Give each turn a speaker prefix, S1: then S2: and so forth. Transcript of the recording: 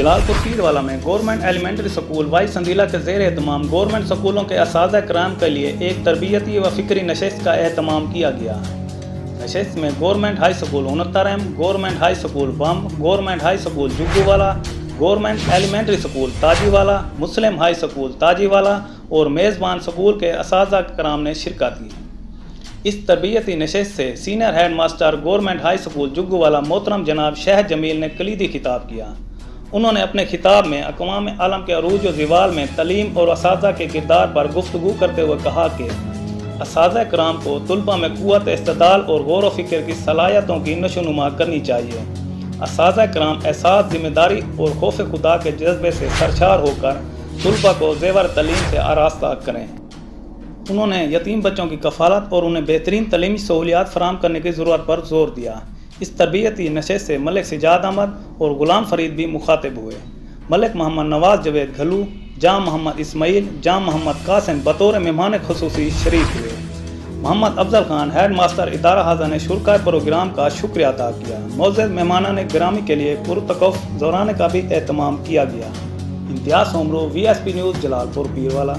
S1: जलालपुर पीरवाला में government elementary school Y संदीला के ज़ेर एहतमाम गवर्नमेंट स्कूलों के असातिज़ा कराम के लिए एक तरबियती व फ़िक्री नशिस्त का एहतमाम किया गया। नशिस्त में government high school 69M, government high school Bam, government high school Jugguwala, government elementary school Tajiwala, Muslim high school Tajiwala और मेज़बान स्कूल के असातिज़ा कराम ने शिरकत की। इस तरबियती नशिस्त से senior head master government high school Jugguwala मोहतरम जनाब शहद जमील ने कलीदी खिताब किया। उन्होंने अपने खिताब में अक़वाम आलम के अरूज व ज़वाल में तलीम और असातिज़ा के किरदार पर गुफ्तगू करते हुए कहा कि असातिज़ा कराम को तुलबा में क़ुव्वत इस्तिदलाल और गौर व फ़िक्र की सलाहियतों की नशोनुमा करनी चाहिए। असातिज़ा कराम एहसास, ज़िम्मेदारी और खौफ खुदा के जज्बे से सरशार होकर तुलबा को ज़ेवर तलीम से आरास्ता करें। उन्होंने यतीम बच्चों की कफ़ालत और उन्हें बेहतरीन तलीमी सहूलियात फ़राहम करने की ज़रूरत पर ज़ोर दिया। इस तरबियती नशिस्त से मलिक सिजाद अहमद और ग़ुलाम फ़रीद भी मुखातिब हुए। मलिक मोहम्मद नवाज़ जवेद घलू, जाम मोहम्मद इस्माइल, जाम मोहम्मद कासिम बतौर मेहमान खुसूसी शरीक हुए। मोहम्मद अफजल खान हेड मास्टर इदारा हाज़ा ने शुरका प्रोग्राम का शुक्रिया अदा किया। मौजूद मेहमानान गिरामी के लिए पुरतकफ़ दौरान का भी एहतमाम किया गया। इम्तियाज़ सोमरो, VSP न्यूज़, जलालपुर पीरवाला।